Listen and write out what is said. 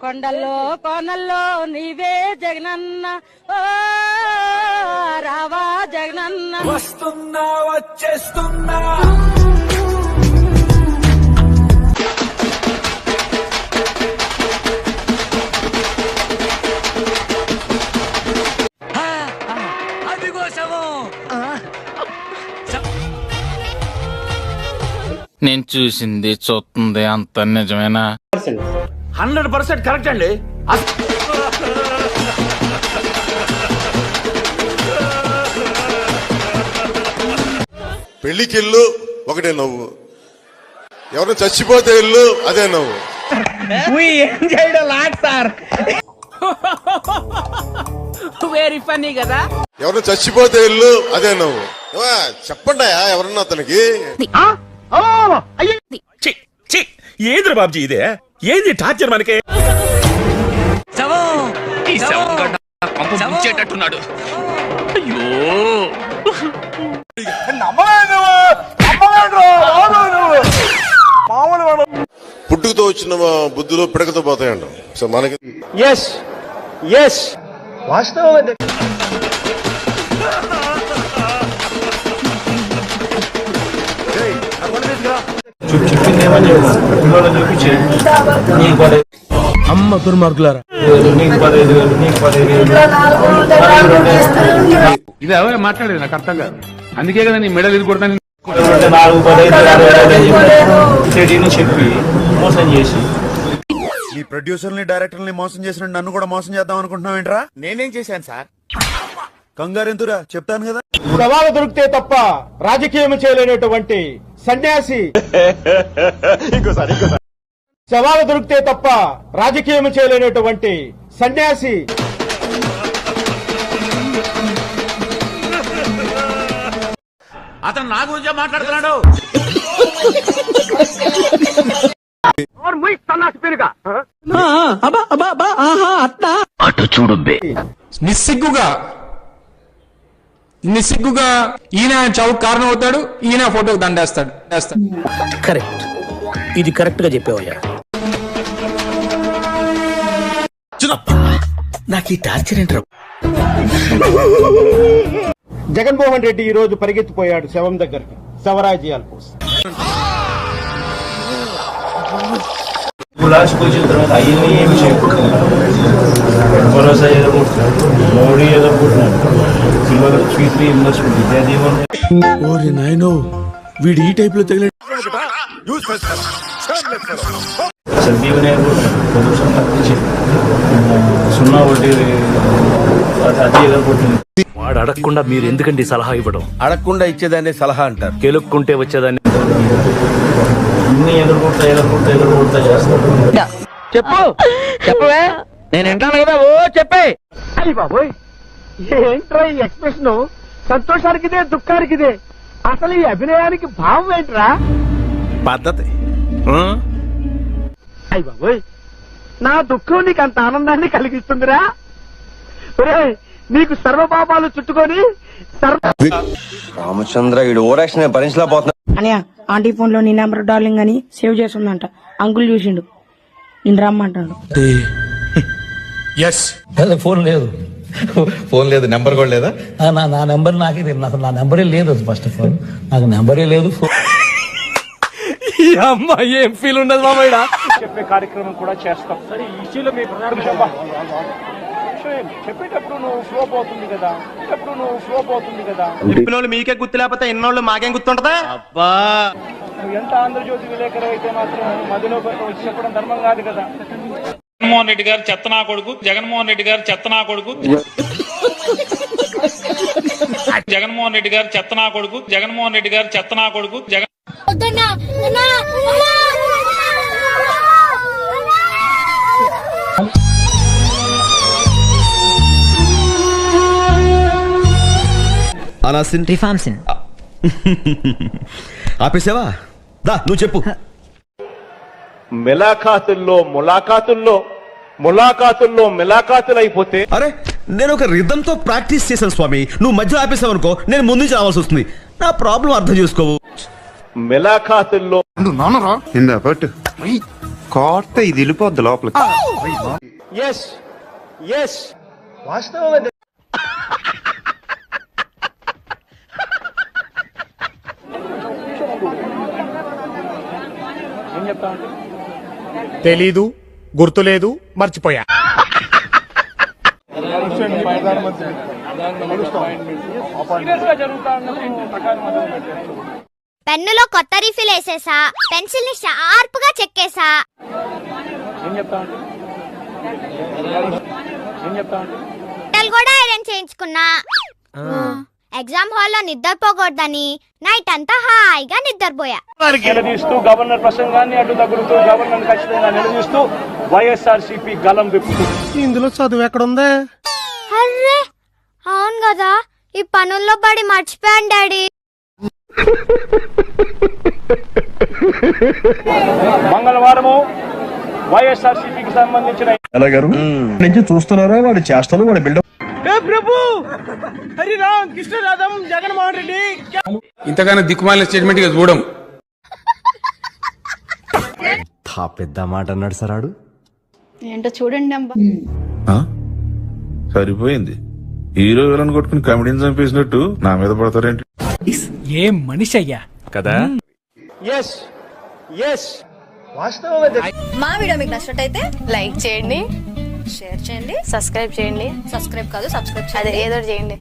కొండల్లో కోనల్లో నీవే జగనన్న, ఓ రావా జగనన్న. వస్తున్నా వచ్చేస్తున్నా. నేను చూసింది చూస్తుంది అంత నిజమేనా? 100% కరెక్ట్ అండి. పెళ్లికి ఇల్లు ఒకటే నవ్వు, ఎవరు చచ్చిపోతే ఇల్లు అదే నవ్వు. వెరీ ఫన్నీ కదా. ఎవరు చచ్చిపోతే ఇల్లు అదే నవ్వు. చెప్పండి ఎవరన్నా అతనికి. ఏంద్ర బాబ్జీ ఇదే? ఏంది టార్చర్ మనకి? ముంచేటట్టున్నాడు. పుట్టుకతో వచ్చిన బుద్ధులు పిడకతో పోతాయంట. సో మనకి వాస్తవం. అమ్మ దుర్మార్గులారా, ఇది ఎవరు మాట్లాడేది నాకు అర్థం కాదు. అందుకే కదా నీ మెడల్ ఇది కొడతాను. చెప్పి మోసం చేసి ఈ ప్రొడ్యూసర్ని డైరెక్టర్ని మోసం చేసిన నన్ను కూడా మోసం చేద్దాం అనుకుంటున్నావు ఏంట్రా? నేనేం చేశాను సార్? కంగారెంతురా, చెప్తాను కదా. సవాలు దొరికితే తప్ప రాజకీయం చేయలేనటువంటి సన్యాసి. సవాలు దొరికితే తప్ప రాజకీయం చేయలేనటువంటి సన్యాసి. అతను నా గురించే మాట్లాడుతున్నాడు. అటు చూడు నిస్సిగ్గుగా ఈయన చావుకు కారణం అవుతాడు, ఈయన ఫోటోకి దండేస్తాడు. కరెక్ట్, ఇది కరెక్ట్ గా చెప్పేవయ్యా. నాకు ఈ టార్చర్ ఏంట్రా? జగన్మోహన్ రెడ్డి ఈ రోజు పరిగెత్తిపోయాడు శవం దగ్గరికి, శవరాజ్యాల కోసం. వచ్చిన తర్వాత అయ్యింది ఏమి చేయకుంటున్నాడు. భరోసా ఎదుర్కొంటున్నాడు, మోడీ ఎదుర్కొంటున్నాడు, పిల్లలు స్వీట్ ఇన్వెస్ట్మెంట్ విద్యాదీవన్. ఓరి నాయనో, వీడు ఈ టైప్ లో తగిలి సందీవన్ ఎదుర్కొంటున్నాడు. పొల్యూషన్ తప్పించి 0 వడ్డీ అది ఎదుర్కొంటుంది. వాడు అడగకుండా మీరు ఎందుకండి సలహా ఇవ్వడం? అడగకుండా ఇచ్చేదాన్ని సలహా అంటారు. కెలుక్కుంటే వచ్చేదాన్ని. అన్ని ఎదుర్కొంటా చేస్తాడు. చెప్పు చెప్పవే, నేను వింటాను కదా. ఓ చెప్పే. అయ్యి బాబోయ్, ఏంట్రా ఈ ఎక్స్ప్రెషన్? సంతోషానికిదే దుఃఖానికిదే. అసలు ఈ అభినయానికి భావం ఏంట్రా? పద్ధతి. అయ్యి బాబోయ్, నా దుఃఖం నీకు అంత ఆనందాన్ని కలిగిస్తుందిరా? ఒరేయ్, నీకు సర్వపాపాలు చుట్టుకొని రామచంద్ర ఈ ఓవరాక్షన్ భరించలేకపోతున్నా. అనియా, ఆంటీ ఫోన్ లో నీ నెంబర్ డార్లింగ్ అని సేవ్ చేస్తుందంట. అంకుల్ చూసిండు, నేను రమ్మంటాడు. ఫోన్ లేదు, నెంబర్ కూడా లేదా? నా నెంబర్ నాకే తెలియదు. అసలు నా నెంబరే లేదు. ఫస్ట్ ఆఫ్ ఆల్ నాకు నెంబరే లేదు. ఈ అమ్మాయి ఏం ఫీల్ ఉండదు మామయ్య. చెప్పే కార్యక్రమం కూడా చేస్తాం. సరే, ఈ ఇష్యూలో మీ చెప్పేటప్పుడు నువ్వు ఫ్లో పోతుంది కదా. చెప్పినోళ్ళు మీకే గుర్తు లేకపోతే ఇన్నోళ్ళు మాకేం గుర్తుంటదా? అబ్బా, నువ్వు ఎంత ఆంధ్రజ్యోతి విలేకరు అయితే మాత్రం మధ్యలో వచ్చి చెప్పడం ధర్మం కాదు కదా. జగన్మోహన్ రెడ్డి గారు చెత్తనా కొడుకు, జగన్మోహన్ రెడ్డి గారు చెత్తనా కొడుకు, జగన్మోహన్ రెడ్డి గారు చెత్తనా కొడుకు, జగన్మోహన్ రెడ్డి గారు చెత్తనా కొడుకు, జగన్ ఆపేసావా? దా నువ్వు చెప్పు. ములాఖాతుల్లో అయిపోతే. అరే, నేను ఒక రిథమ్ తో ప్రాక్టీస్ చేశాను స్వామి. నువ్వు మధ్యలో ఆపేసావు అనుకో, నేను ముందు నుంచి రావాల్సి వస్తుంది. నా ప్రాబ్లం అర్థం చేసుకోవు. మెలాఖాతుల్లో నాన్నరా పట్టు కోర్త ఇది వెళ్ళిపోద్ది లోపలికి. ఎస్ ఎస్ వాస్తవం అది. ఏం చెప్తా ఉంటే తెలీదు, గుర్తులేదు, మర్చిపోయా. సీరియస్ గా జరుగుతా ఉన్న ప్రకారం మొదలు పెట్టారు. పెన్నులో కొత్త రీఫిల్ వేసేసా, పెన్సిల్ ని షార్ప్ గా చెక్కేసా. ఏం చెప్తా ఉంటే ఏం చెప్తా ఉంటే బట్టలు కూడా ఐరన్ చేయించుకున్నా. ఎగ్జామ్ హాల్లో నిద్రపోకూడదని నైట్ అంతా హాయిగా నిద్రపోయా. నిలదీస్తూ గవర్నర్ ప్రసంగాన్ని అడ్డు తగులుతూ గవర్నర్ ఖచ్చితంగా నిలదీస్తూ వైఎస్ఆర్సీపీ గలం విప్పుతూ ఇందులో చదువు ఎక్కడుందా? అర్రే అవును కదా, ఈ పనుల్లో పడి మర్చిపోయాను డాడీ. మంగళవారము వైఎస్ఆర్సీపీకి సంబంధించిన నుంచి చూస్తున్నారా వాడు చేస్తాను వాడు బిల్డప్. హరిరామ్ కృష్ణరాధం జగన్మోహన్ రెడ్డి. ఇంతగానో దిక్కుమాలిన స్టేట్మెంట్ గా చూడం. పెద్ద మాట అన్నాడు సార్ ఆడు. ఏంటో చూడండి అమ్మా. సరిపోయింది. హీరో విలన్ కొట్టుకుని కమెడీని చంపేసినట్టు నా మీద పడతారేంటి? ఏం మనిషి అయ్యా కదా. ఎస్ ఎస్ వాస్తవం అది. మా వీడియో మీకు నచ్చినట్టయితే లైక్ చేయండి, షేర్ చేయండి, సబ్స్క్రైబ్ చేయండి. సబ్స్క్రైబ్ కాదు, సబ్స్క్రైబ్ అదే ఏదో చేయండి.